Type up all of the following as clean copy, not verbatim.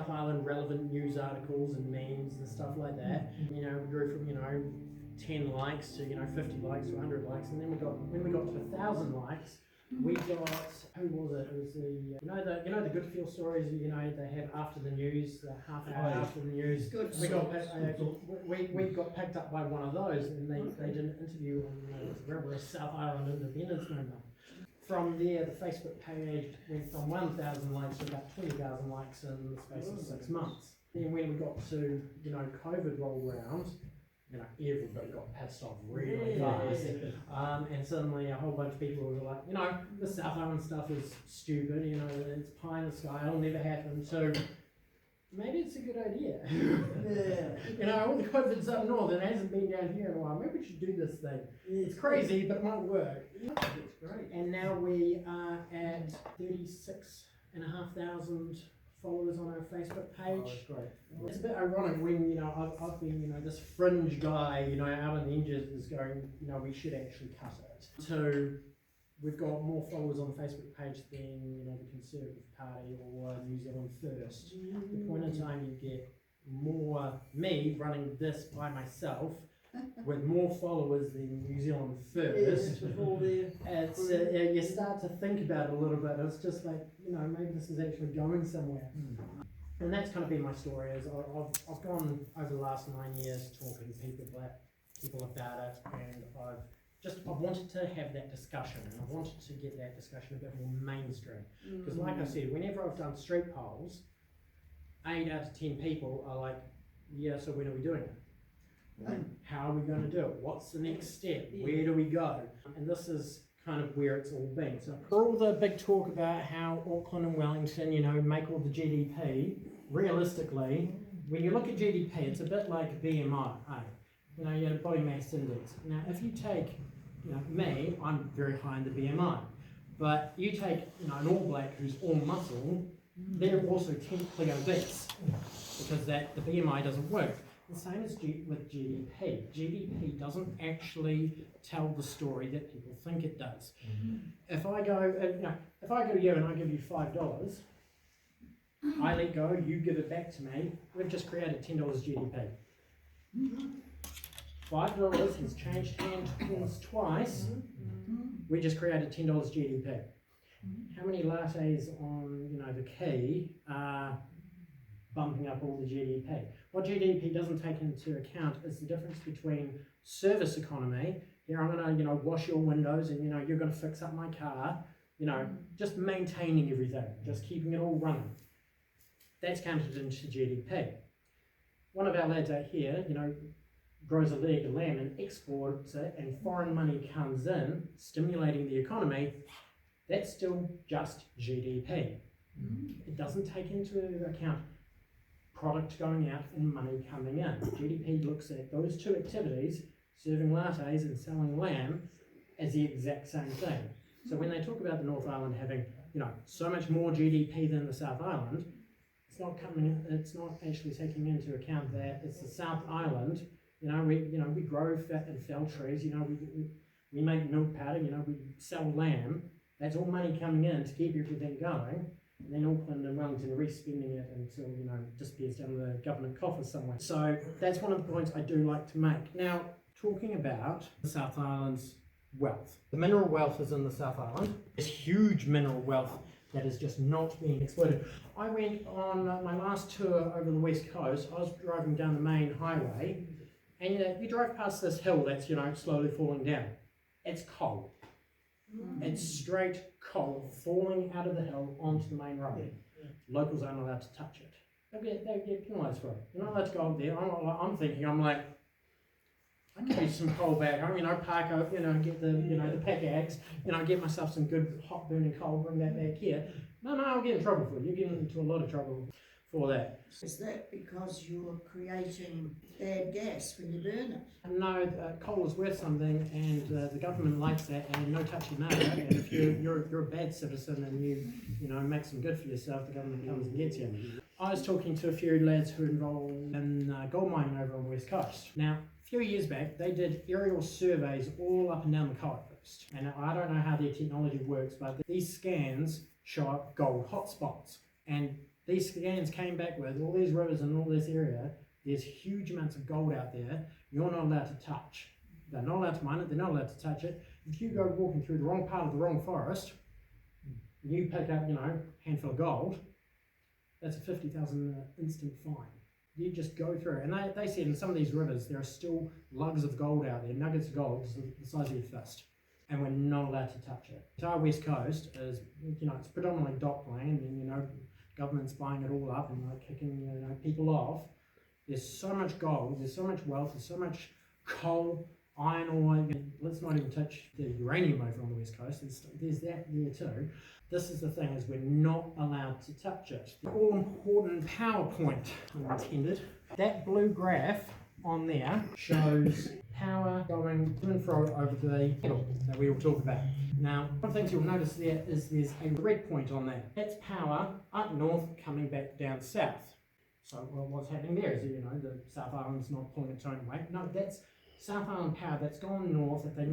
South Island relevant news articles and memes and stuff like that. You know, we grew from 10 likes to 50 likes to 100 likes, and then when we got to 1,000 likes, we got, who was it? It was the good feel stories they have after the news, the half hour after the news. We got picked up by one of those, and they did an interview on South Island Independence Movement. From there, the Facebook page went from 1,000 likes to about 20,000 likes in the space of 6 months. Then when we got to COVID rolled around, everybody got pissed off really fast. And suddenly a whole bunch of people were like, the South Island stuff is stupid, it's pie in the sky, it'll never happen, so maybe it's a good idea. All the COVID's up north and it hasn't been down here in a while, maybe we should do this thing. It's crazy, but it might work. It's great. And now we are at 36,500 followers on our Facebook page. Oh, that's great. It's a bit ironic when I've been this fringe guy out on the edges going we should actually cut it. So we've got more followers on the Facebook page than the Conservative Party or New Zealand First. The point in time you get more me running this by myself with more followers than New Zealand First. It's you start to think about it a little bit. It's just like maybe this is actually going somewhere. And that's kind of been my story. Is I've gone over the last 9 years talking to people about it, and I wanted to have that discussion, and I wanted to get that discussion a bit more mainstream. Because like I said, whenever I've done street polls, 8 out of 10 people are like, yeah, so when are we doing it? How are we going to do it? What's the next step? Where do we go? And this is kind of where it's all been. So for all the big talk about how Auckland and Wellington, make all the GDP, realistically, when you look at GDP, it's a bit like BMI, you have a body mass index. Now, if you take, me, I'm very high in the BMI, but you take, an All Black who's all muscle, they're also technically obese because the BMI doesn't work. The same as with GDP. GDP doesn't actually tell the story that people think it does. If I go to you and I give you $5, I let go, you give it back to me, we've just created $10 GDP. $5 has changed hands twice, we just created $10 GDP. How many lattes on the key are bumping up all the GDP? What GDP doesn't take into account is the difference between service economy. Here I'm going to wash your windows, and you're going to fix up my car. Just maintaining everything, just keeping it all running. That's counted into GDP. One of our lads out here, grows a leg of lamb and exports it, and foreign money comes in, stimulating the economy. That's still just GDP. It doesn't take into account product going out and money coming in. GDP looks at those two activities, serving lattes and selling lamb, as the exact same thing. So when they talk about the North Island having, so much more GDP than the South Island, it's not actually taking into account that it's the South Island. We grow fat and fell trees. We make milk powder. We sell lamb. That's all money coming in to keep everything going. And then Auckland and Wellington are re-spending it until, disappears down the government coffers somewhere. So that's one of the points I do like to make. Now, talking about the South Island's wealth. The mineral wealth is in the South Island. There's huge mineral wealth that is just not being exploited. I went on my last tour over the West Coast. I was driving down the main highway, and you drive past this hill that's, slowly falling down. It's coal. It's straight coal falling out of the hill onto the main road. Locals aren't allowed to touch it. They get penalised for it. You're not allowed to go up there. I'm like, I can use some coal back home, park up, get the pickaxe, get myself some good hot burning coal, bring that back here. No, I'll get in trouble for it. You get into a lot of trouble for that. Is that because you're creating bad gas when you burn it? No, coal is worth something, and the government likes that, and no touchy no. And if you're a bad citizen and you make some good for yourself, the government comes and gets you. I was talking to a few lads who are involved in gold mining over on the West Coast. Now, a few years back, they did aerial surveys all up and down the coast. And I don't know how their technology works, but these scans show up gold hotspots. And These scans came back with all these rivers and all this area. There's huge amounts of gold out there. You're not allowed to touch. They're not allowed to mine it. They're not allowed to touch it. If you go walking through the wrong part of the wrong forest, and you pick up, a handful of gold, that's a 50,000 instant fine. You just go through, and they said in some of these rivers there are still lugs of gold out there, nuggets of gold the size of your fist, and we're not allowed to touch it. So our west coast is, it's predominantly dock land, and government's buying it all up and kicking people off. There's so much gold, there's so much wealth, there's so much coal, iron ore. Let's not even touch the uranium over on the west coast. There's that there too. This is the thing, is we're not allowed to touch it. The all-important PowerPoint, unintended. That blue graph on there shows power going to and fro over the middle that we will talk about. Now, one of the things you'll notice there is there's a red point on there. That's power up north coming back down south. So what's happening there is, the South Island's not pulling its own weight. No, that's South Island power that's gone north that they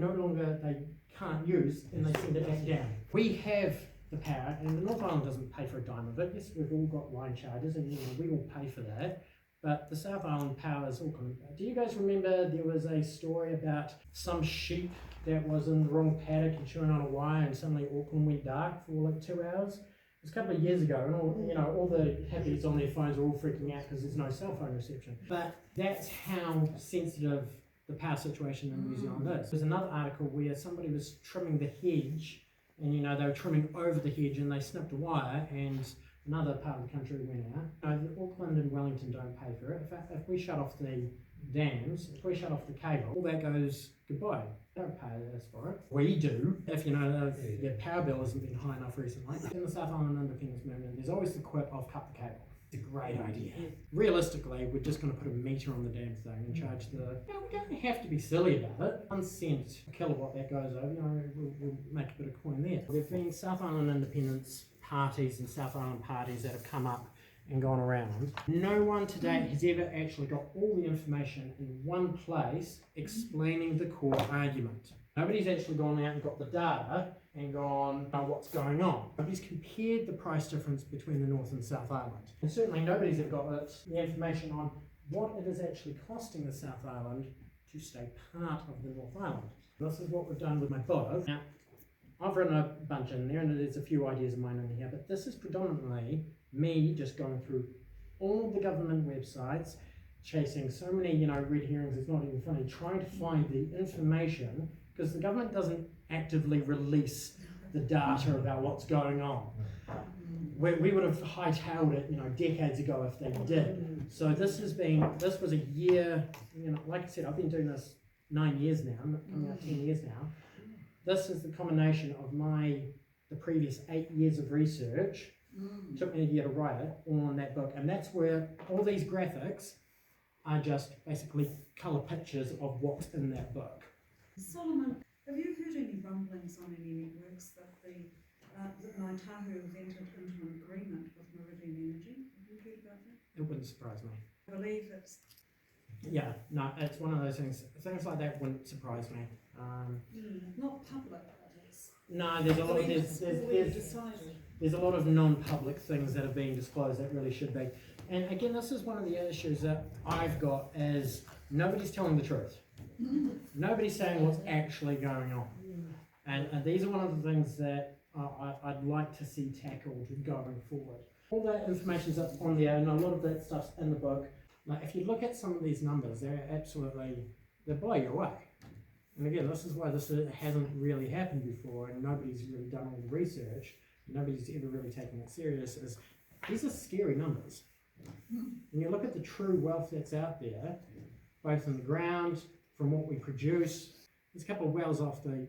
can't use, and they send it back down. We have the power, and the North Island doesn't pay for a dime of it. Yes, we've all got line charges, and we all pay for that. But the South Island power is all coming. Do you guys remember there was a story about some sheep that was in the wrong paddock and chewing on a wire, and suddenly Auckland went dark for 2 hours? It was a couple of years ago, and all the hippies on their phones were all freaking out because there's no cell phone reception. But that's how sensitive the power situation in New Zealand is. There's another article where somebody was trimming the hedge, and they were trimming over the hedge, and they snipped a wire, and another part of the country went out. Auckland and Wellington don't pay for it. If we shut off the dams, if we shut off the cable, all that goes goodbye. They don't pay us for it. We do. If their power bill hasn't been high enough recently. In the South Island independence movement, there's always the quip of cut the cable. It's a great idea. Realistically, we're just going to put a meter on the damn thing and charge we don't have to be silly about it. 1 cent a kilowatt that goes over, we'll make a bit of coin there. There have been South Island independence parties and South Island parties that have come up and gone around. No one to date has ever actually got all the information in one place explaining the core argument. Nobody's actually gone out and got the data and gone, what's going on. Nobody's compared the price difference between the North and South Island. And certainly nobody's got the information on what it is actually costing the South Island to stay part of the North Island. This is what we've done with my book. Now, I've written a bunch in there, and there's a few ideas of mine in here, but this is predominantly me just going through all of the government websites, chasing so many, red herrings, it's not even funny, trying to find the information, because the government doesn't actively release the data about what's going on. We would have hightailed it, decades ago if they did. So this was a year, like I said, I've been doing this 9 years now, I'm coming up 10 years now. This is the combination of the previous 8 years of research. Took me a year to write it, all on that book, and that's where all these graphics are just basically colour pictures of what's in that book. Solomon, have you heard any rumblings on any networks that Ngāi Tahu have entered into an agreement with Meridian Energy? Have you heard about that? It wouldn't surprise me. I believe it's... Yeah, no, it's one of those things. Things like that wouldn't surprise me. Not public, but it's... No, there's a lot of non-public things that are being disclosed that really should be. And again, this is one of the issues that I've got, is nobody's telling the truth. Nobody's saying what's actually going on. And these are one of the things that I'd like to see tackled going forward. All that information's up on there, and a lot of that stuff's in the book. Like, if you look at some of these numbers, they blow you away. And again, this is why this hasn't really happened before, and nobody's really done all the research. Nobody's ever really taken it serious. These are scary numbers. When you look at the true wealth that's out there, both in the ground, from what we produce, there's a couple of wells off the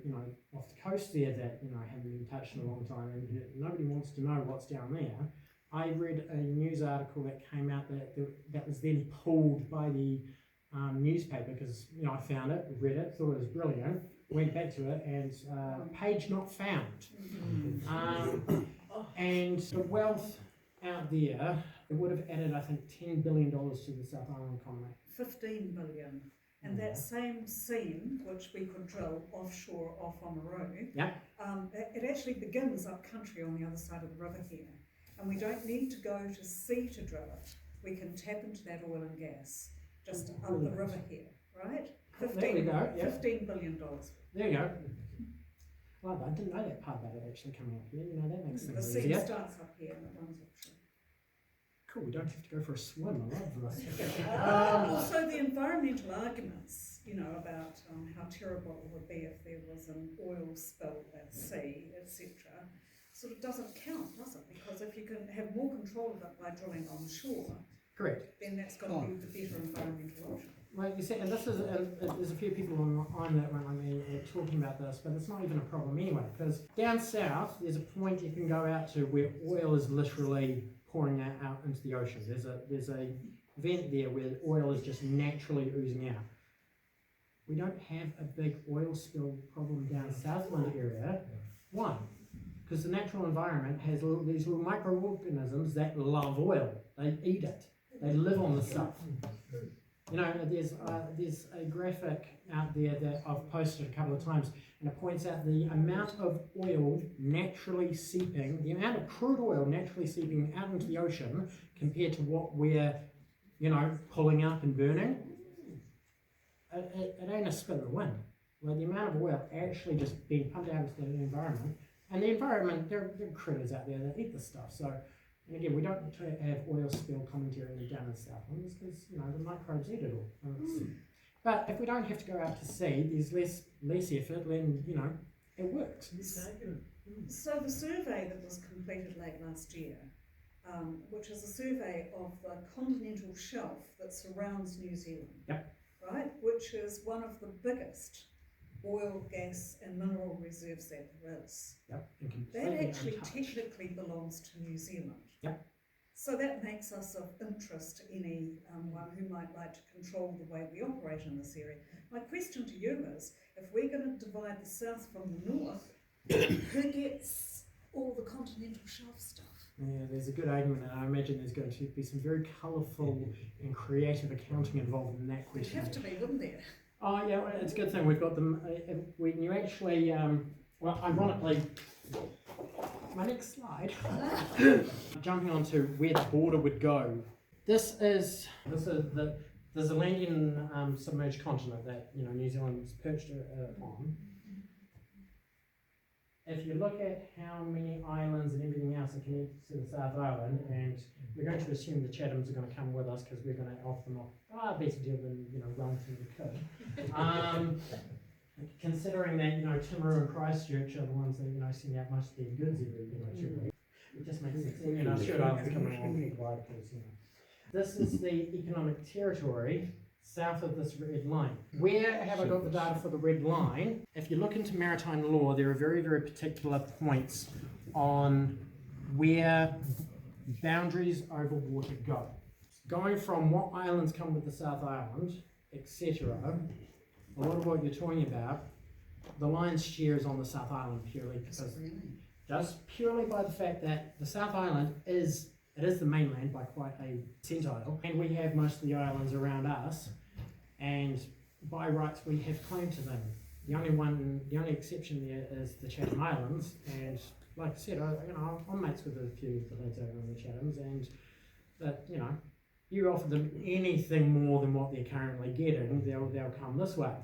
coast there that haven't been touched in a long time, and nobody wants to know what's down there. I read a news article that came out that was then pulled by the newspaper, because I found it, read it, thought it was brilliant, went back to it, and page not found. And the wealth out there, it would have added, I think, $10 billion to the South Island economy. 15 billion. And that same seam, which we could drill offshore off Oamaru, yeah. It actually begins up country on the other side of the river here. and we don't need to go to sea to drill it. We can tap into that oil and gas just up the river here, right? There we go, yeah. $15 billion. There you go. Well, I didn't know that part about it actually coming up here. You know, that makes The things sea easier. starts up here and it runs offshore. Cool, we don't have to go for a swim. I love this. Also, the environmental arguments, you know, about how terrible it would be if there was an oil spill at sea, etc., sort of doesn't count, does it? Because if you can have more control of it by drilling onshore, Correct. then that's got to be the better environmental option. Well, you see, and this is, there's a few people on that one, I mean, talking about this, but it's not even a problem anyway, because down south, there's a point you can go out to where oil is literally pouring out into the ocean. There's a vent there where oil is just naturally oozing out. We don't have a big oil spill problem down Southland area. Why? Because the natural environment has these little microorganisms that love oil. They eat it. They live on the stuff. You know, there's a graphic out there that I've posted a couple of times, and it points out the amount of oil naturally seeping, the amount of crude oil naturally seeping out into the ocean compared to what we're, you know, pulling up and burning. It ain't a spin in the wind. Well, the amount of oil actually just being pumped out into the environment, and the environment, there are critters out there that eat this stuff. So, and again, we don't have oil spill commentary down in Southland because, you know, the microbes eat it all. But if we don't have to go out to sea, there's less effort, then, you know, it works. So the survey that was completed late last year, which is a survey of the continental shelf that surrounds New Zealand, Yep. right, which is one of the biggest oil, gas and mineral reserves that there is. Yep. And That completely actually untouched. technically belongs to New Zealand. Yep. So that makes us of interest to anyone who might like to control the way we operate in this area. My question to you is, if we're going to divide the south from the north, who gets all the continental shelf stuff? Yeah, there's a good argument, and I imagine there's going to be some very colourful and creative accounting involved in that There'd question. have to be, wouldn't there? Oh yeah, well, it's a good thing we've got them. When you actually, well, ironically, my next slide, jumping onto where the border would go. This is the Zealandian submerged continent that, you know, New Zealand's perched on. If you look at how many islands and everything else are connected to the South Island, and we're going to assume the Chathams are going to come with us because we're going to offer them a better deal than, you know, Wellington could. Considering that, you know, Timaru and Christchurch are the ones that, you know, send out most of their goods every, you know, 2 weeks. It just makes sense. You know, Stewart Island's coming along for wide because, you know. This is the economic territory south of this red line. Where have I got the data for the red line? If you look into maritime law, there are very, very particular points on where boundaries over water go. Going from what islands come with the South Island, etc., a lot of what you're talking about, the lion's share is on the South Island purely because, just purely by the fact that the South Island is the mainland by quite a centile, and we have most of the islands around us, and by rights we have claim to them. The only exception there is the Chatham Islands, and like I said, I'm mates with a few of the lads over in the Chathams, and that, you know, you offer them anything more than what they're currently getting, they'll come this way.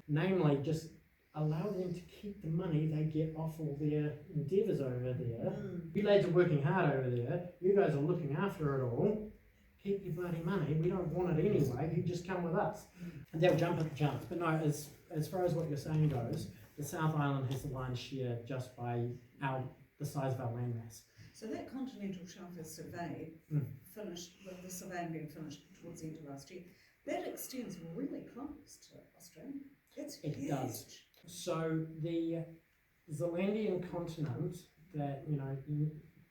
Namely, just allow them to keep the money they get off all their endeavours over there. You lads are working hard over there, you guys are looking after it all, keep your bloody money, we don't want it anyway, you just come with us. And they'll jump at the chance. But no, as far as what you're saying goes, the South Island has the lion's share just by the size of our landmass. So that continental shelf is surveyed, finished, with the surveying being finished towards the end of last year. That extends really close to Australia. It huge. Does. So the Zealandian continent that, you know,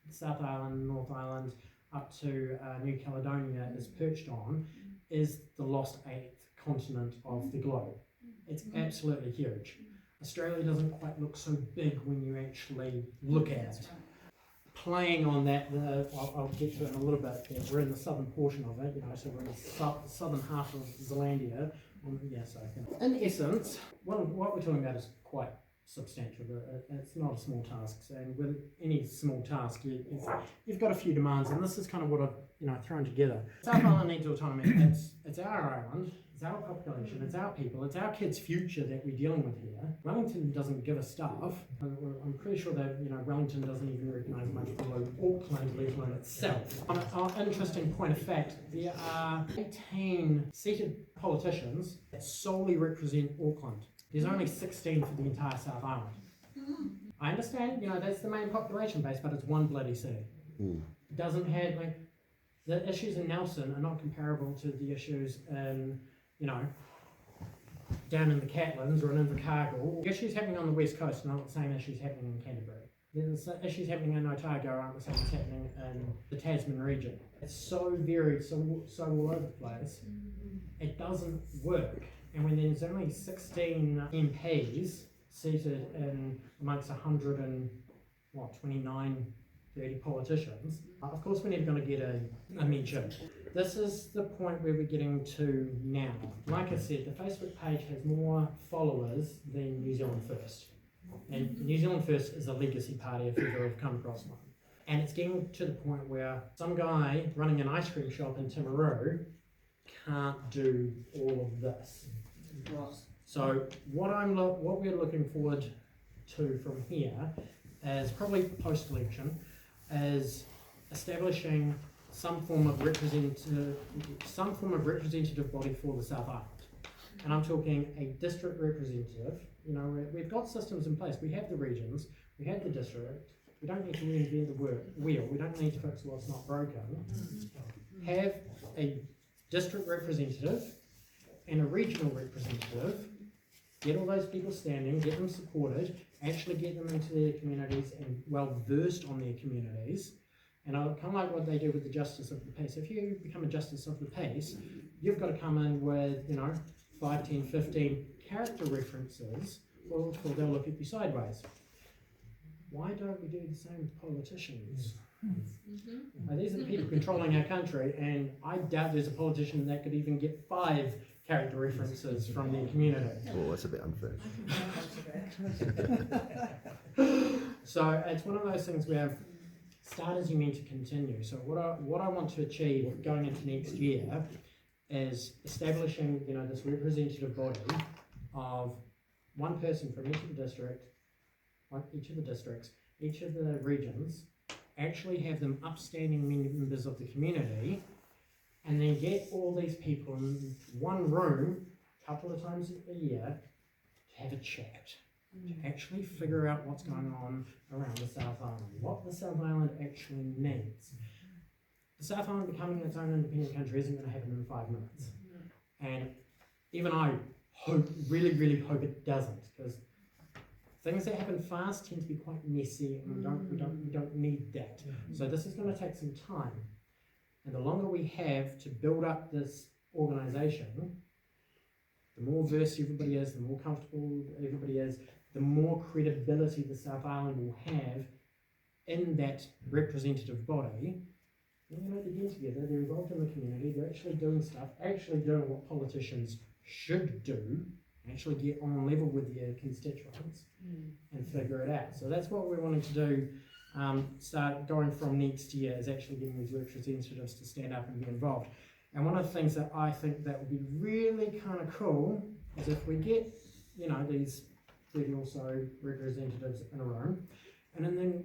South Island, North Island, up to New Caledonia is perched on, is the lost eighth continent of the globe. It's absolutely huge. Australia doesn't quite look so big when you actually look at it. Playing on that, I'll get to it in a little bit. We're in the southern portion of it, you know, so we're in the southern half of Zealandia. Yeah, so in essence, what we're talking about is quite substantial. It's not a small task, and with any small task, you've got a few demands, and this is kind of what I've thrown together. South Island needs autonomy. It's our island, it's our population, it's our people, it's our kids' future that we're dealing with here. Wellington doesn't give a stuff. I'm pretty sure that Wellington doesn't even recognise much below Auckland, let alone itself. On an interesting point of fact, there are 18 seated politicians that solely represent Auckland. There's only 16 for the entire South Island. I understand, that's the main population base, but it's one bloody city. It doesn't have, the issues in Nelson are not comparable to the issues in, down in the Catlins or in Invercargill. The issues happening on the West Coast are not the same issues happening in Canterbury. The issues happening in Otago aren't the same as happening in the Tasman region. It's so varied, so all over the place. It doesn't work. And when there's only 16 MPs seated in amongst 29, 30 politicians, of course we're never going to get a mention. This is the point where we're getting to now. Like I said, the Facebook page has more followers than New Zealand First. And New Zealand First is a legacy party if you've ever come across one. And it's getting to the point where some guy running an ice cream shop in Timaru can't do all of this. So what we're looking forward to from here is probably post-election is establishing some form of representative body for the South Island. And I'm talking a district representative. We've got systems in place. We have the regions, we have the district. We don't need to reinvent the wheel. We don't need to fix what's not broken. Have a district representative and a regional representative, get all those people standing, get them supported, actually get them into their communities and well versed on their communities. And I kind of like what they do with the Justice of the Peace. If you become a Justice of the Peace, you've got to come in with, 5, 10, 15 character references, or they'll look at you sideways. Why don't we do the same with politicians? These are the people controlling our country, and I doubt there's a politician that could even get 5 character references from their community. Oh, that's a bit unfair. So it's one of those things where start as you mean to continue. So what I want to achieve going into next year is establishing this representative body of one person from each of the districts, each of the regions, actually have them upstanding members of the community, and then get all these people in one room a couple of times a year to have a chat, to actually figure out what's going on around the South Island, what the South Island actually needs. The South Island becoming its own independent country isn't going to happen in 5 minutes. And even I really, really hope it doesn't, because things that happen fast tend to be quite messy, and we don't need that. So this is going to take some time. And the longer we have to build up this organisation, the more versed everybody is, the more comfortable everybody is, the more credibility the South Island will have in that representative body. And they're getting together, they're involved in the community, they're actually doing stuff, actually doing what politicians should do, actually get on level with their constituents and figure it out. So that's what we're wanting to do. Start going from next year is actually getting these representatives to stand up and be involved. And one of the things that I think that would be really kind of cool is if we get, these 30 or so representatives in a room, and then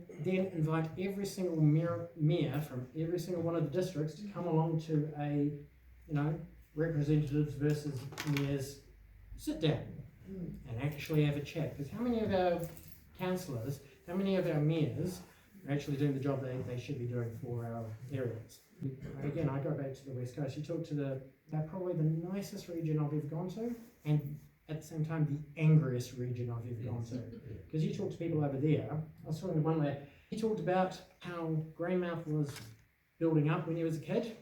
invite every single mayor from every single one of the districts to come along to a, representatives versus mayors sit down and actually have a chat. Because how many of our councillors, how many of our mayors are actually doing the job they should be doing for our areas? Again, I go back to the West Coast. You talk to they're probably the nicest region I've ever gone to, and at the same time the angriest region I've ever gone to. Because you talk to people over there, I was talking to one lad, he talked about how Greymouth was building up when he was a kid,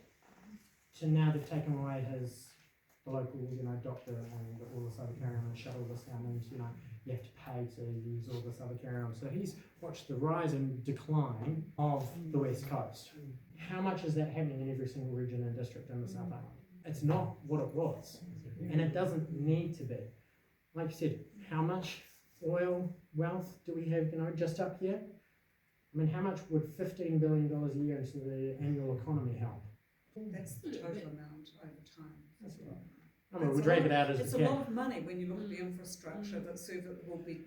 to now they've taken away the local, doctor and all this other carry-on and shut all this down, and you have to pay to use all this other carry-on. So he's watched the rise and decline of the West Coast. How much is that happening in every single region and district in the South Island? It's not what it was, and it doesn't need to be. Like you said, how much oil wealth do we have, just up here? I mean, how much would $15 billion a year into the annual economy help? That's the total amount over time. That's right. I mean, we'll drag it out as It's we a can. lot of money when you look at the infrastructure that would be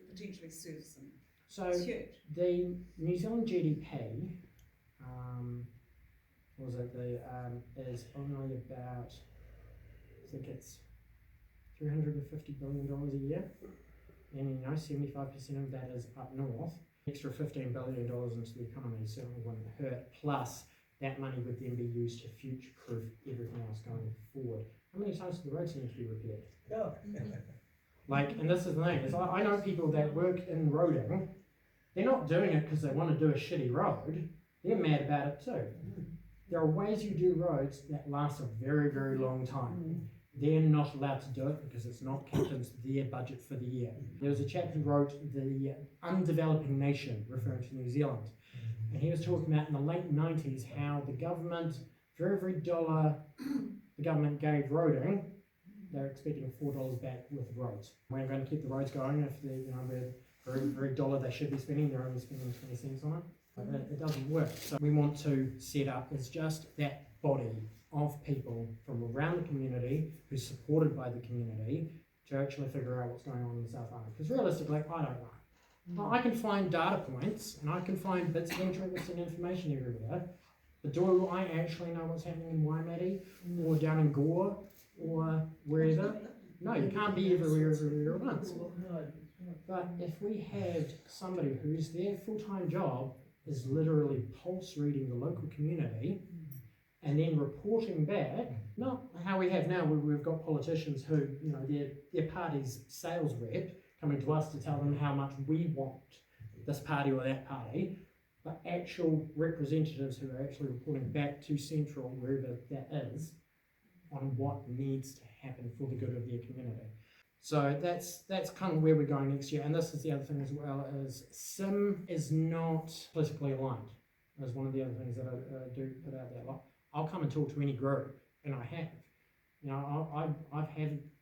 potentially servicing. So It's huge. the New Zealand GDP, is only about, I think it's $350 billion a year, and 75% of that is up north. Extra $15 billion into the economy certainly wouldn't hurt. Plus, that money would then be used to future-proof everything else going forward. How many times do the roads need to be repaired? And this is the thing, is I know people that work in roading. They're not doing it because they want to do a shitty road. They're mad about it too. There are ways you do roads that last a very, very long time. They're not allowed to do it because it's not kept into their budget for the year. There was a chap who wrote The Undeveloping Nation, referring to New Zealand. And he was talking about in the late 90s how the government, for every dollar the government gave roading, they're expecting $4 back with roads. We're going to keep the roads going if for every dollar they should be spending, they're only spending 20 cents on it. It doesn't work. So we want to set up as just that body of people from around the community who's supported by the community to actually figure out what's going on in the South Island. Because realistically, I don't know. I can find data points and I can find bits of interesting information everywhere, but do I actually know what's happening in Waimate or down in Gore or wherever? No, you can't be everywhere at once. But if we had somebody whose their full-time job is literally pulse reading the local community and then reporting back, not how we have now where we've got politicians who, their party's sales rep coming to us to tell them how much we want this party or that party, but actual representatives who are actually reporting back to Central, wherever that is, on what needs to happen for the good of their community. So that's kind of where we're going next year. And this is the other thing as well, is SIM is not politically aligned. That's one of the other things that I do put out there. I'll come and talk to any group, and I have.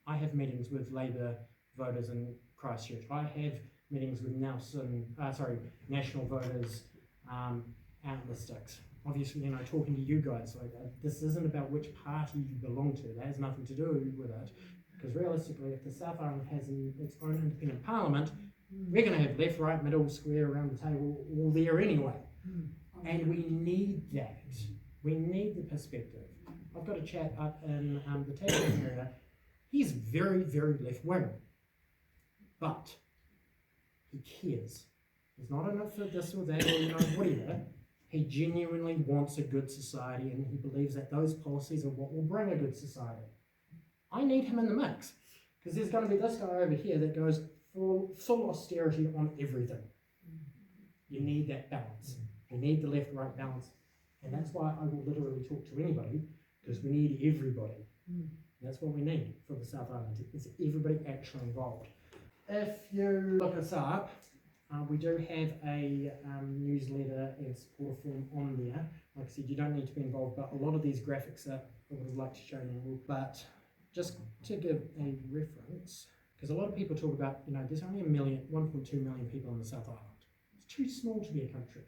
I have meetings with Labour voters in Christchurch. I have meetings with national voters out in the sticks. Obviously, talking to you guys, this isn't about which party you belong to. That has nothing to do with it. Because realistically, if the South Island has its own independent parliament, we're going to have left, right, middle, square, around the table, all there anyway. And we need that. We need the perspective. I've got a chap up in the Tasman area. He's very, very left-wing. But he cares. He's not in it for this or that or whatever. He genuinely wants a good society, and he believes that those policies are what will bring a good society. I need him in the mix, because there's going to be this guy over here that goes full austerity on everything. You need that balance. You need the left-right balance. And that's why I will literally talk to anybody, because we need everybody. That's what we need for the South Island. It's everybody actually involved. If you look us up, we do have a newsletter and support form on there. Like I said, you don't need to be involved, but a lot of these graphics I would have liked to show you. But just to give a reference, because a lot of people talk about, there's only 1.2 million people in the South Island. It's too small to be a country.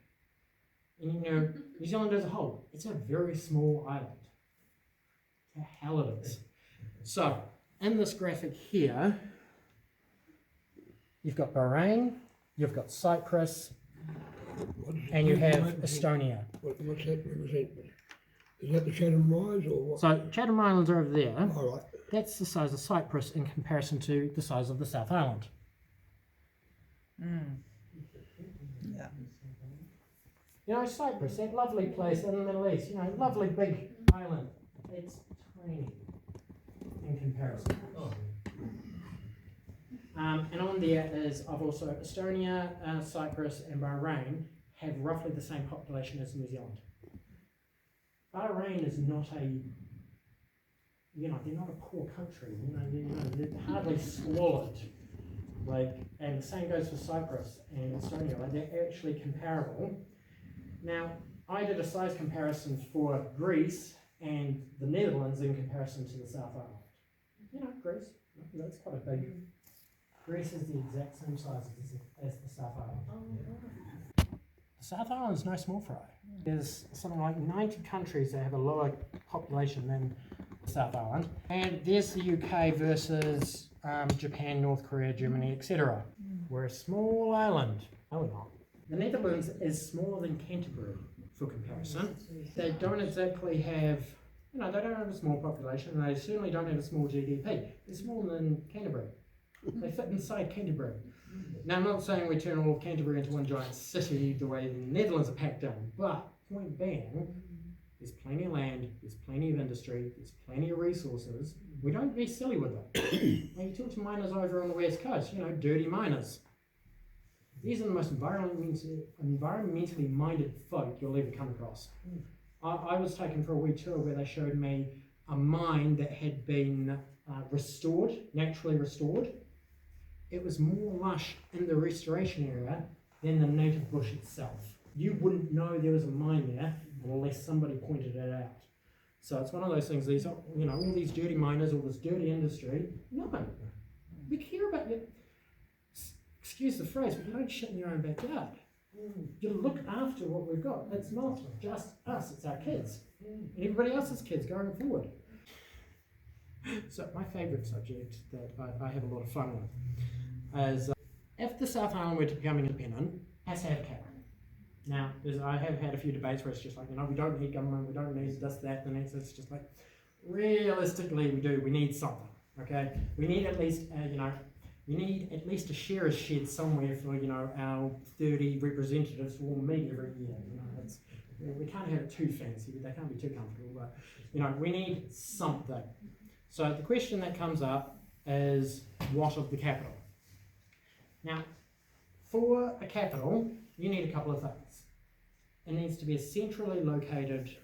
And New Zealand as a whole, it's a very small island. The hell it is. So, in this graphic here, you've got Bahrain, you've got Cyprus, and you have Estonia. What's that represent? Is that the Chatham Islands or what? So Chatham Islands are over there. All right. That's the size of Cyprus in comparison to the size of the South Island. Yeah. Cyprus, that lovely place in the Middle East, lovely big island. It's tiny in comparison. And on there is, I've also, Estonia, Cyprus and Bahrain have roughly the same population as New Zealand. Bahrain is not they're not a poor country, they're hardly squalid. And the same goes for Cyprus and Estonia, they're actually comparable. Now, I did a size comparison for Greece and the Netherlands in comparison to the South Island. Greece, that's quite a big Greece is the exact same size as the South Island. The South Island is no small fry. There's something like 90 countries that have a lower population than the South Island. And there's the UK versus Japan, North Korea, Germany, etc. We're a small island. No, we're not. The Netherlands is smaller than Canterbury, for comparison. They don't exactly have, they don't have a small population, and they certainly don't have a small GDP. They're smaller than Canterbury. They fit inside Canterbury. Now, I'm not saying we turn all of Canterbury into one giant city the way the Netherlands are packed in, but point being, there's plenty of land, there's plenty of industry, there's plenty of resources. We don't be silly with it. When you talk to miners over on the west coast, dirty miners. These are the most environmentally minded folk you'll ever come across. I was taken for a wee tour where they showed me a mine that had been restored, naturally restored. It was more lush in the restoration area than the native bush itself. You wouldn't know there was a mine there unless somebody pointed it out. So it's one of those things, these, all these dirty miners, all this dirty industry, no. We care about you. Excuse the phrase, but you don't shit in your own backyard. You look after what we've got. It's not just us, it's our kids. And everybody else's kids going forward. So my favourite subject that I have a lot of fun with is if the South Island were to become independent, it has to have a capital. Now, I have had a few debates where it's just like, we don't need government, we don't need this, that, the next. It's just like, realistically, we need something, okay? We need at least, we need at least a shearer's shed somewhere for, our 30 representatives to all meet every year. We can't have it too fancy, they can't be too comfortable, but, we need something. So the question that comes up is, what of the capital? Now, for a capital, you need a couple of things. It needs to be centrally located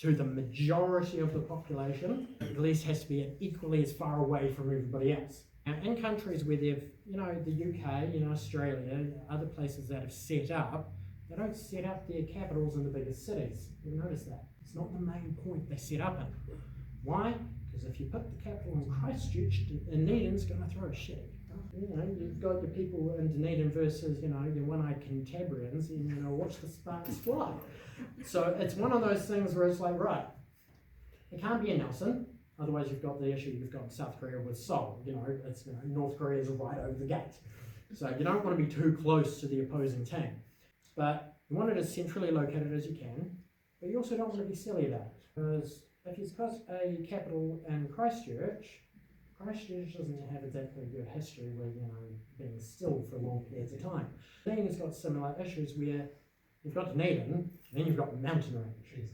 to the majority of the population. At least has to be equally as far away from everybody else. Now, in countries where they've, the UK, Australia, other places that have set up, they don't set up their capitals in the biggest cities. You'll notice that. It's not the main point they set up in. Why? Because if you put the capital in Christchurch, Dunedin's going to throw a shitty. You've got your people in Dunedin versus, your one-eyed Cantabrians, and, watch the sparks fly. So it's one of those things where it's like, right, it can't be in Nelson, otherwise you've got the issue you've got in South Korea with Seoul. It's, North Korea is right over the gate. So you don't want to be too close to the opposing team. But you want it as centrally located as you can, but you also don't want to be silly about it. Because if you've got a capital in Christchurch doesn't have exactly a good history with, being still for long periods of time. Dunedin's got similar issues where you've got Dunedin, and then you've got mountain range.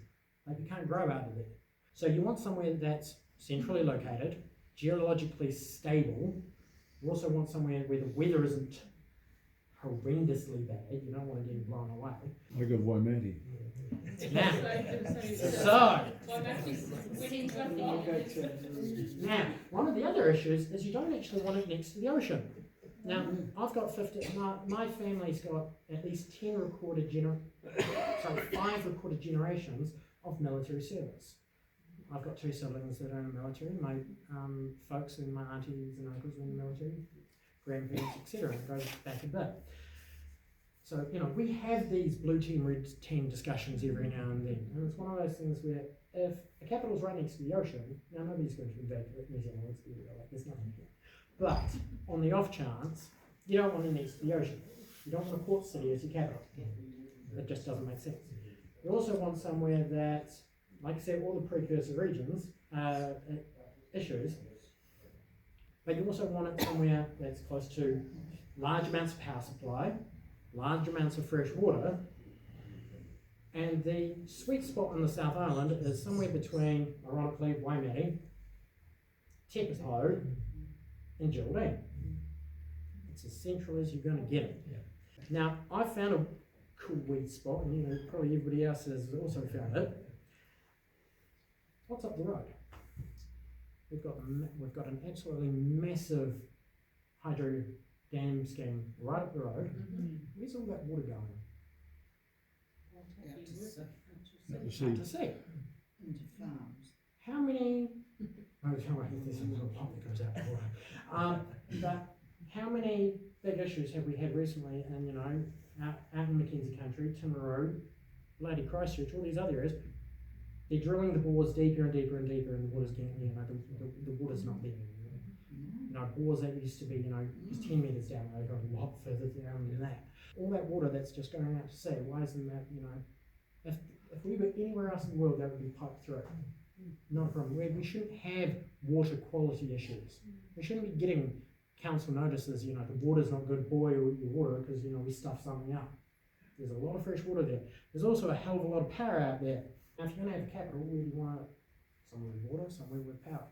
Like, you can't grow out of there. So you want somewhere that's centrally located, geologically stable. You also want somewhere where the weather isn't horrendously bad. You don't want to get blown away. I got Waimate. Now, one of the other issues is you don't actually want it next to the ocean. Now, I've got 50, my family's got at least 5 recorded generations of military service. I've got 2 siblings that are in the military. My folks and my aunties and uncles are in the military, grandparents, etc. It goes back a bit. So, we have these blue team, red team discussions every now and then. And it's one of those things where if a capital's right next to the ocean, now nobody's going to invade New Zealand, let's be real, there's nothing here. But on the off chance, you don't want it next to the ocean. You don't want a port city as your capital. It just doesn't make sense. You also want somewhere that, like I said, all the precursor regions, issues, but you also want it somewhere that's close to large amounts of power supply, large amounts of fresh water, and the sweet spot on the South Island is somewhere between, ironically, Waimate, Te Pātau, and Geraldine. It's as central as you're going to get it. Now, I found a cool weed spot, and probably everybody else has also found it. What's up the road? We've got an absolutely massive hydro dam scheme right up the road. Where's all that water going? Out to sea. Into farms. How many? Oh, there's a lot that goes out the water. But how many big issues have we had recently in, you know, out in Mackenzie country, Timaru, Bloody Christchurch, all these other areas? They're drilling the bores deeper and deeper and deeper, and the water's getting, you know, the water's not there anymore. You know, bores that used to be, you know, just 10 metres down, they go a lot further down than that. All that water that's just going out to sea, why isn't that, you know, if we were anywhere else in the world, that would be piped through. Not a problem. We shouldn't have water quality issues. We shouldn't be getting council notices, you know, the water's not good, boil your water, because, you know, we stuff something up. There's a lot of fresh water there. There's also a hell of a lot of power out there. Now, if you're going to have a capital, where do you want it? Somewhere with water, somewhere with power.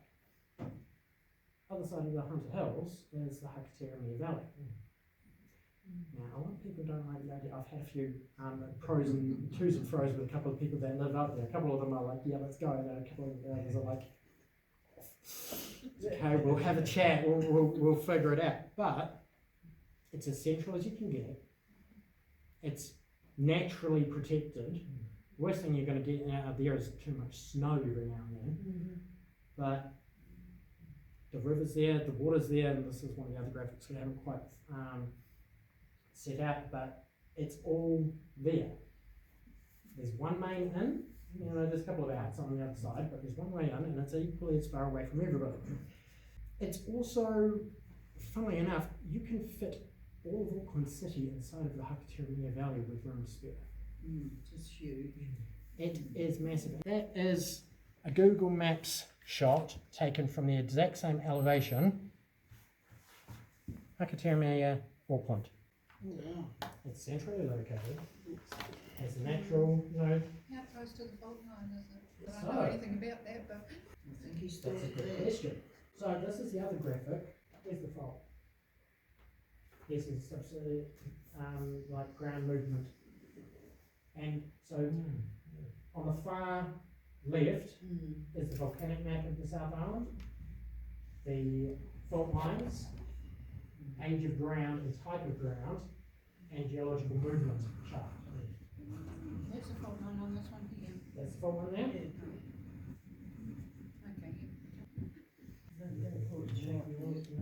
Other side of the Hunter Hills is the Hakatera Valley. Now, a lot of people don't like the idea. I've had a few pros and twos and fro's with a couple of people that live up there. A couple of them are like, yeah, let's go. And then a couple of the others are like, okay, we'll have a chat, we'll figure it out. But it's as central as you can get. It's naturally protected. Worst thing you're going to get out there is too much snow every now and then. But the river's there, the water's there, and this is one of the other graphics we haven't quite set out, but it's all there. There's one main in, you know, there's a couple of outs on the other side, but there's one way in, and it's equally as far away from everybody. It's also, funnily enough, you can fit all of Auckland City inside of the Hakatera Valley with room to spare. It's huge. It is massive. That is a Google Maps shot taken from the exact same elevation, Hakatera, Auckland. Wow. It's centrally located. It's a natural, you know. How close to the fault line is it? I So- don't know anything about that, but I think he's That's a thought good there. question. So this is the other graphic. Here's the fault. This is subsidy, like ground movement. And so on the far left is the volcanic map of the South Island. The fault lines, age of ground and type of ground, and geological movement chart. there's a fault line on this one here. That's the fault line there. Okay,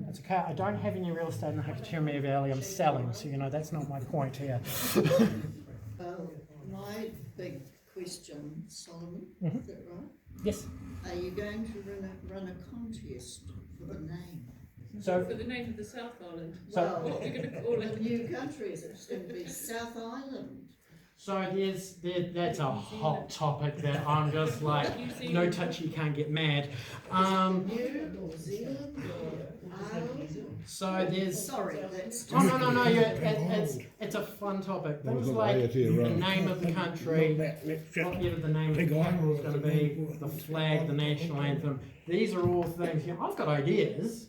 That's okay. I don't have any real estate in the Hakatera Valley. I'm selling, so you know that's not my point here. My big question, Solomon, Mhm. is that right? Yes. Are you going to run a contest for the name? So For the name of the South Island. So- What we're going to call The it. new country is it's going to be South Island. that's a hot topic that I'm just like, New Zealand. no touch, you can't get mad. New or Zealand or Island? So there's. Sorry, that's Oh no! Yeah, it's a fun topic. That was Things a like layer to your the own. name of the country, Next whatever the name of the Big capital is island. going to be, the flag, the national anthem. These are all things. You know, I've got ideas,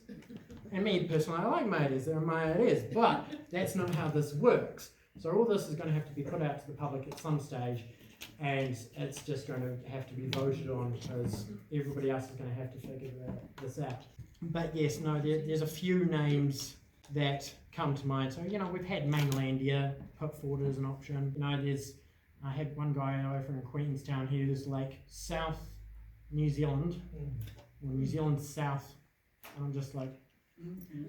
and me personally, I like my ideas. They're my ideas, but that's not how this works. So all this is going to have to be put out to the public at some stage, and it's just going to have to be voted on because everybody else is going to have to figure this out. But yes, no, there's a few names that come to mind. So, you know, we've had Mainlandia put forward as an option. You know, I had one guy over in Queenstown who's like South New Zealand, or New Zealand South, and I'm just like,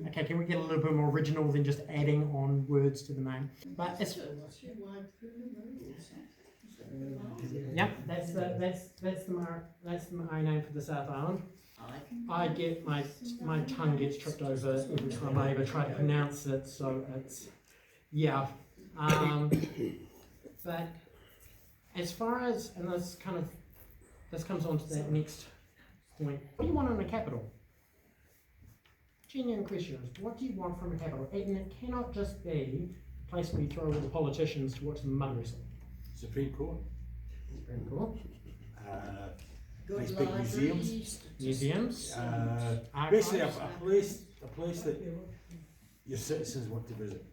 okay, can we get a little bit more original than just adding on words to the name? But it's, yep, that's the my name for the South Island. I get my tongue gets tripped over every time I ever try to pronounce it, so it's yeah. But as far as, and this comes on to that next point. What do you want in a capital? Genuine questions. What do you want from a capital? And it cannot just be a place where you throw all the politicians to watch them mud wrestle. Supreme Court. Very cool. Good Nice big libraries. Museums. Basically, Archives. a place that your citizens want to visit.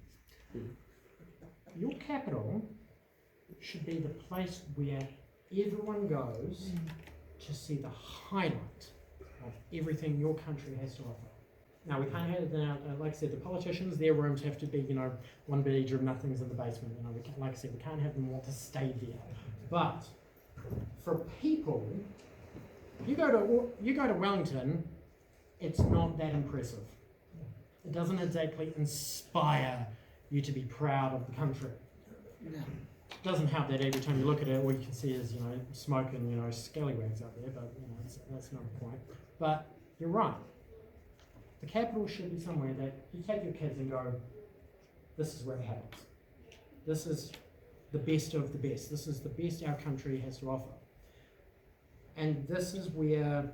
Your capital should be the place where everyone goes to see the highlight of everything your country has to offer. Now, we can't have it now, like I said, the politicians, their rooms have to be, you know, one bedroom, nothing's in the basement. You know, like I said, we can't have them want to stay there. But for people, you go to Wellington, it's not that impressive. it doesn't exactly inspire you to be proud of the country. No. It doesn't help that every time you look at it, all you can see is, smoke and, scallywags out there, but, that's not the point. But you're right. The capital should be somewhere that you take your kids and go, this is where it happens. This is the best of the best. This is the best our country has to offer. And this is where,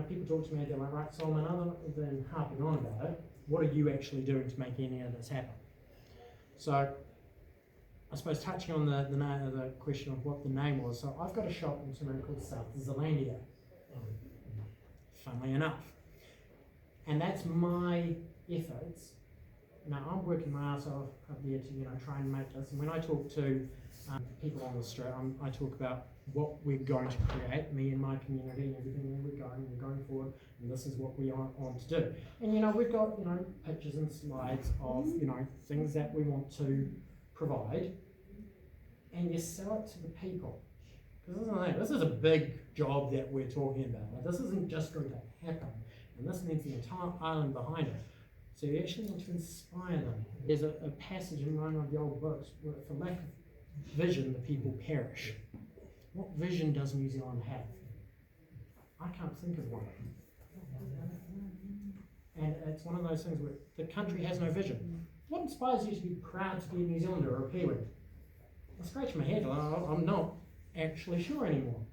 people talk to me, they're like, right, Solomon, other than harping on about it, what are you actually doing to make any of this happen? So, I suppose touching on the question of what the name was, so I've got a shop in somewhere called South Zealandia, funnily enough. And that's my efforts. Now, I'm working my ass off up there to, try and make this. And when I talk to people on the street, I talk about what we're going to create, me and my community, and everything where we're going forward, and this is what we are on to do. And, we've got, pictures and slides of, things that we want to provide, and you sell it to the people. Because this is a big job that we're talking about. Like, this isn't just going to happen, and this needs the entire island behind it. So you actually want to inspire them. There's a passage in one of the old books where, for lack of vision, the people perish. What vision does New Zealand have? I can't think of one. And it's one of those things where the country has no vision. What inspires you to be proud to be a New Zealander or a Kiwi? I scratch my head, I'm not actually sure anymore.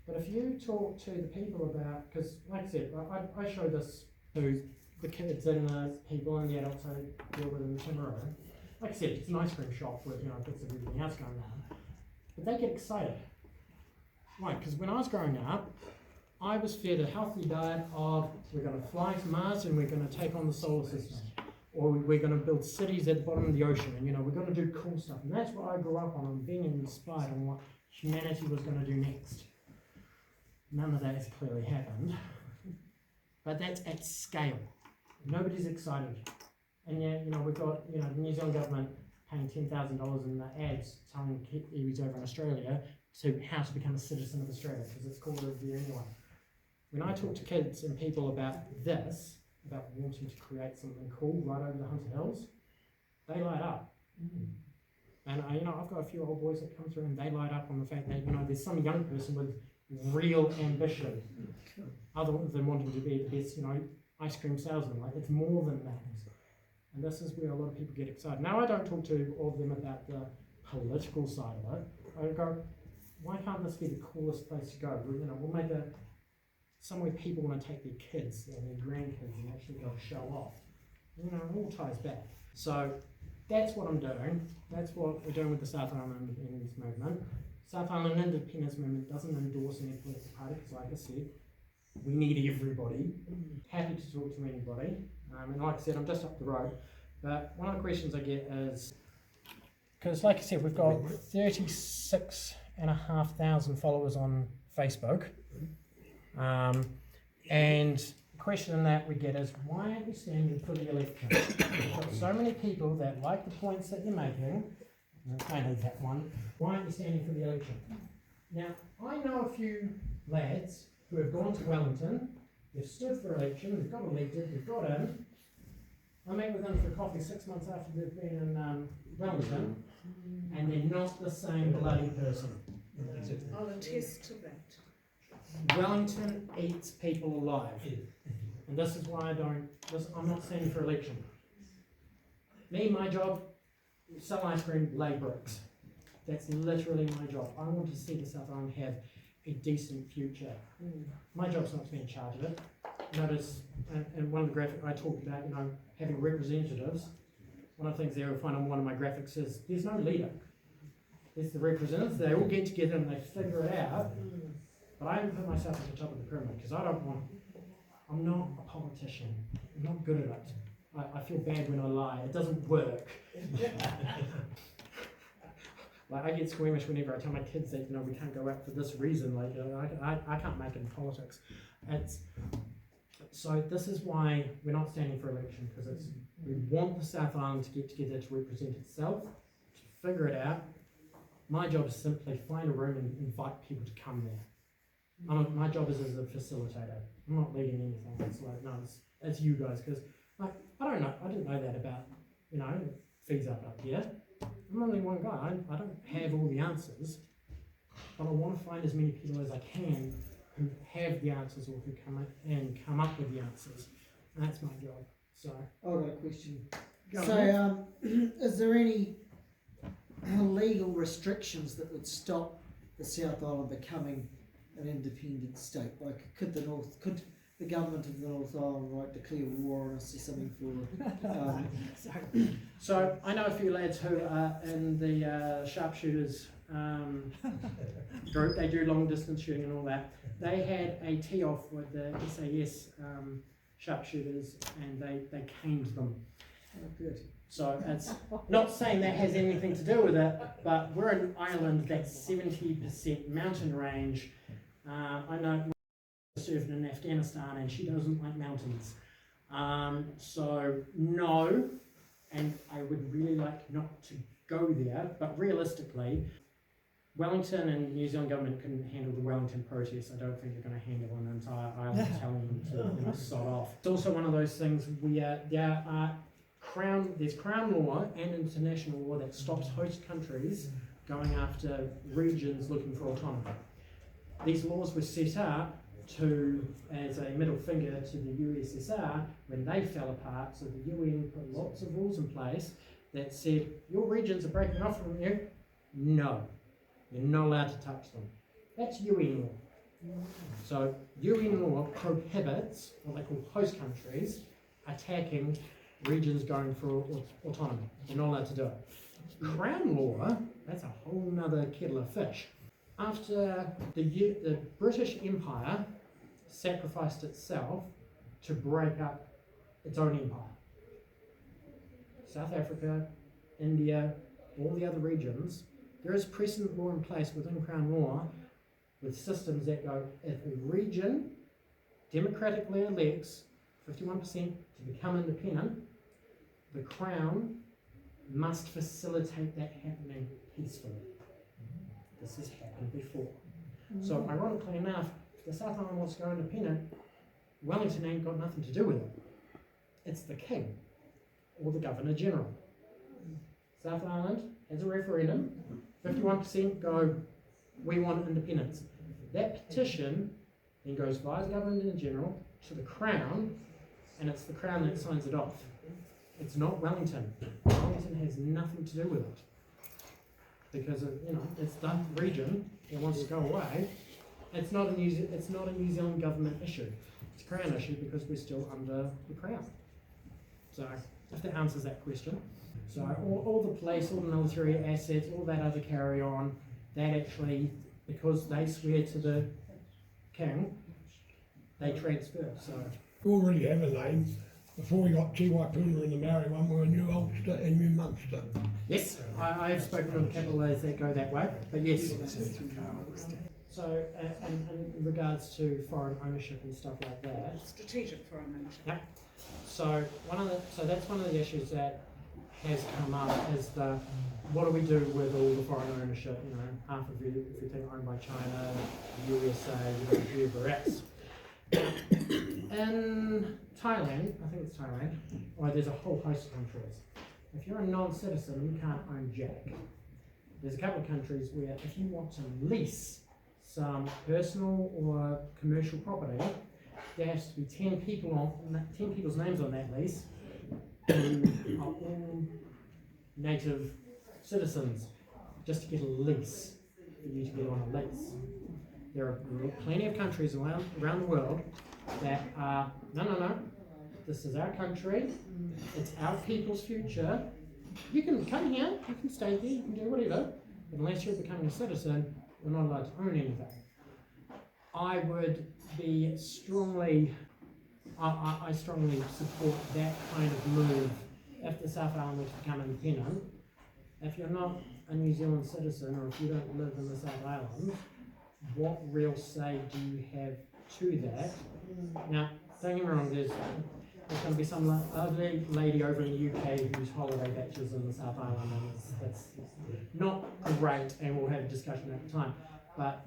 But if you talk to the people about, because like I said, I show this to the kids and the people and the adults I deal with in the Timaru. Like I said, it's an ice cream shop with bits of everything else going on. But they get excited. Why? Because when I was growing up, I was fed a healthy diet of we're going to fly to Mars and we're going to take on the solar system. Or we're going to build cities at the bottom of the ocean and we're going to do cool stuff. And that's what I grew up on, and being inspired on what humanity was going to do next. None of that has clearly happened. But that's at scale. Nobody's excited. And yet, we've got, the New Zealand government paying $10,000 in the ads telling Kiwis over in Australia to how to become a citizen of Australia, because it's called over there anyway. When I talk to kids and people about this, about wanting to create something cool right over the Hunter Hills, they light up. And I've got a few old boys that come through and they light up on the fact that there's some young person with real ambition, other than wanting to be the best ice cream salesman. Like, it's more than that. And this is where a lot of people get excited. Now, I don't talk to all of them about the political side of it. I go, why can't this be the coolest place to go? We'll make it somewhere people want to take their kids and their grandkids and actually go show off. It all ties back. So that's what I'm doing. That's what we're doing with the South Island Independence Movement. South Island Independence Movement doesn't endorse any political party, because like I said, we need everybody. Happy to talk to anybody. And like I said, I'm just up the road. But one of the questions I get is, because like I said, we've got 36,500 followers on Facebook. And the question that we get is, why aren't you standing for the election? We've got so many people that like the points that you're making. I know that one. Why aren't you standing for the election? Now, I know a few lads who have gone to Wellington, they've stood for election, they've got elected, they've got in. I met with them for coffee 6 months after they've been in Wellington, and they're not the same bloody person. I'll attest to that. Wellington eats people alive. And this is why I'm not standing for election. Me, my job, sell ice cream, lay bricks. That's literally my job. I want to see the South Island have a decent future. My job's not to be in charge of it. Notice, and one of the graphics I talked about, having representatives. One of the things there you'll find on one of my graphics is there's no leader. There's the representatives. They all get together and they figure it out. But I haven't put myself at the top of the pyramid because I'm not a politician. I'm not good at it. I feel bad when I lie. It doesn't work. Like, I get squeamish whenever I tell my kids that we can't go out for this reason. Like, I can't make it in politics. So this is why we're not standing for election, because we want the South Island to get together to represent itself, to figure it out. My job is simply find a room and invite people to come there. My job is as a facilitator. I'm not leading anything. It's like, no, it's you guys, because Like, I don't know, I didn't know that about, fees up here. I'm only one guy, I don't have all the answers, but I want to find as many people as I can who have the answers or who come up with the answers. And that's my job. So, I've got a question. go on. So, is there any legal restrictions that would stop the South Island becoming an independent state? Like, could the government of the North Island declare war on us or something for? So I know a few lads who are in the sharpshooters group. They do long distance shooting and all that. They had a tee off with the SAS sharpshooters, and they caned them. Oh, good. So it's not saying that has anything to do with it, but we're an island that's 70% mountain range. I know served in Afghanistan, and she doesn't like mountains. So no, and I would really like not to go there, but realistically, Wellington and New Zealand government couldn't handle the Wellington protest. I don't think they're going to handle an entire island telling them to sod off. It's also one of those things where there's crown law and international law that stops host countries going after regions looking for autonomy. These laws were set up as a middle finger to the USSR when they fell apart, so the UN put lots of rules in place that said, your regions are breaking off from you, no, you're not allowed to touch them. That's UN law. So UN law prohibits what they call host countries attacking regions going for autonomy. You're not allowed to do it. Crown law, that's a whole nother kettle of fish. After the British Empire sacrificed itself to break up its own empire, South Africa, India, all the other regions, there is precedent law in place within Crown law with systems that go, if a region democratically elects 51% to become independent, the Crown must facilitate that happening peacefully. This has happened before. So ironically enough, if the South Island wants to go independent, Wellington ain't got nothing to do with it. It's the King or the Governor General. South Island has a referendum, 51% go, we want independence. That petition then goes via the Governor General to the Crown, and it's the Crown that signs it off. It's not Wellington. Wellington has nothing to do with it. Because it's the region that wants to go away. It's not a New Zealand government issue. It's a Crown issue because we're still under the Crown. So if that answers that question. So all the police, all the military assets, all that other carry on, that actually, because they swear to the King, they transfer. So We already have a name. Before we got Tiwaipuna and the Maori one, we were New Ulster and New Munster. yes, I have spoken with a couple of those that go that way, but yes. So in regards to foreign ownership and stuff like that, Strategic foreign ownership. yep. So that's one of the issues that has come up is what do we do with all the foreign ownership? Half of everything owned by China, USA, whoever else. In Thailand, I think it's Thailand, there's a whole host of countries. If you're a non-citizen, you can't own jack. There's a couple of countries where if you want to lease some personal or commercial property, there has to be 10 people's names on that lease who are all native citizens just to get a lease, for you to get on a lease. There are plenty of countries around the world that are, no, this is our country, it's our people's future. You can come here, you can stay here, you can do whatever, but unless you're becoming a citizen, you're not allowed to own anything. I would be I strongly support that kind of move if the South Island were to become independent. If you're not a New Zealand citizen or if you don't live in the South Island, what real say do you have to that? Now, don't get me wrong, there's going to be some lovely lady over in the UK whose holiday batches in the South Island, and that's not great, and we'll have a discussion at the time. But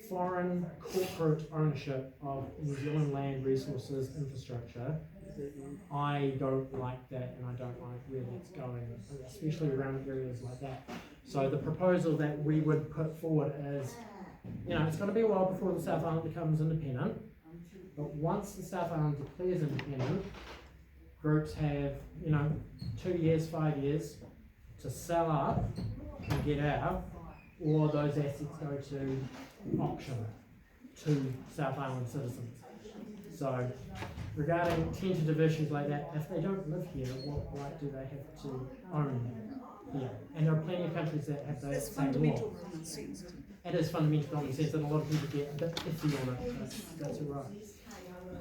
foreign corporate ownership of New Zealand land resources infrastructure I don't like that, and I don't like where that's going, especially around areas like that. So the proposal that we would put forward is, it's going to be a while before the South Island becomes independent, but once the South Island declares independent, groups have, 2 years, 5 years to sell up and get out, or those assets go to auction to South Island citizens. So, regarding tentative issues like that, if they don't live here, what right do they have to own here? And there are plenty of countries that have those It's same fundamental laws. common sense, isn't it? It is fundamental common sense, and a lot of people get a bit iffy on it. That's right.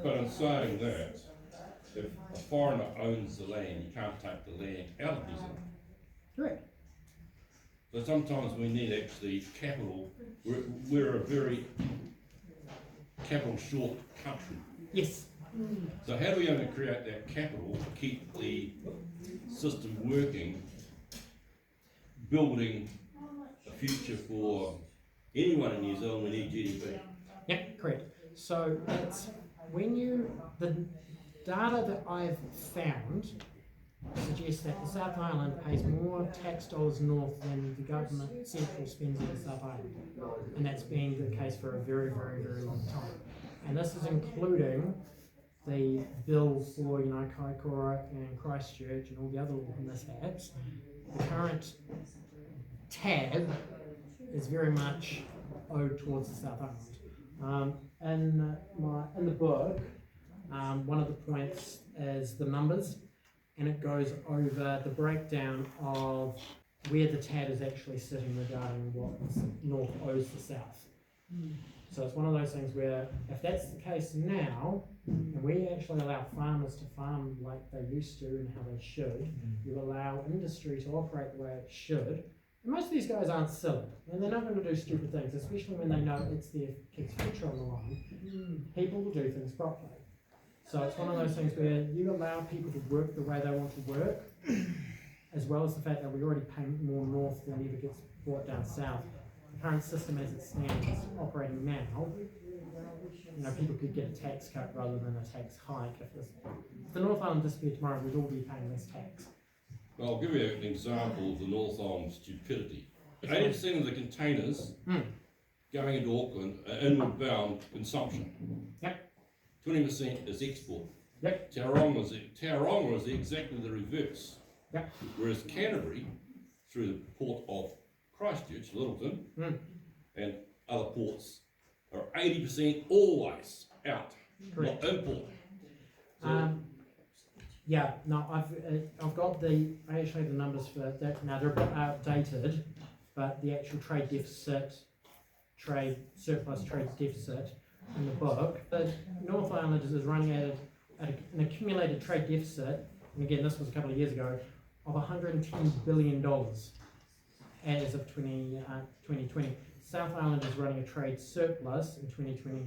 But in saying that, if a foreigner owns the land, you can't take the land out of New Zealand. Correct. So sometimes we need actually capital. We're a very capital short country. Yes. So how do we only create that capital to keep the system working, building a future for anyone in New Zealand? We need GDP. Yep, correct. So it's the data that I've found suggests that the South Island pays more tax dollars north than the government central spends in the South Island. And that's been the case for a very, very, very long time. And this is including the bill for, Kaikoura and Christchurch and all the other little mishaps. The current tab is very much owed towards the South Island. In the book, one of the points is the numbers, and it goes over the breakdown of where the tab is actually sitting regarding what the North owes the South. So it's one of those things where if that's the case now, and we actually allow farmers to farm like they used to and how they should, you allow industry to operate the way it should, and most of these guys aren't silly, and they're not going to do stupid things, especially when they know it's their kid's future on the line. People will do things properly. So it's one of those things where you allow people to work the way they want to work, as well as the fact that we already pay more north than ever gets brought down south. The current system as it stands, operating now, people could get a tax cut rather than a tax hike. If the North Island disappeared tomorrow, we'd all be paying less tax. Well, I'll give you an example of the North Island stupidity. 80% of the containers going into Auckland are inward bound consumption. Yep. 20% is export. Yep. Tauranga is exactly the reverse. Yep. Whereas Canterbury, through the port of Christchurch, Littleton, and other ports, are 80% always out, Correct. not import. So, I've got the numbers for that. Now they're a bit outdated, but the actual trade surplus trade deficit in the book, the North Island is running at an accumulated trade deficit, and again this was a couple of years ago, of $110 billion as of 2020. South Island is running a trade surplus in 2020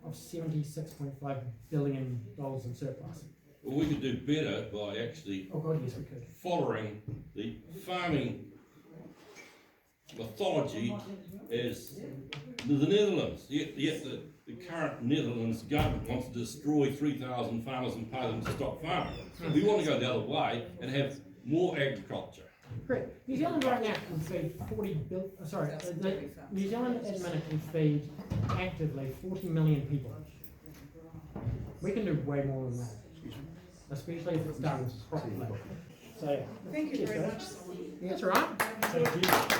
of $76.5 billion in surplus. well, we could do better by actually Oh God, yes we could. following the farming mythology as the Netherlands. Yet the current Netherlands government wants to destroy 3,000 farmers and pay them to stop farming. We want to go the other way and have more agriculture. Correct. New Zealand right now can feed 40 billion. New Zealand at the minute can feed actively 40 million people. We can do way more than that, especially if it's done properly. So yeah. Thank you Cheers, very guys. much, Simon. That's all right. Thank you.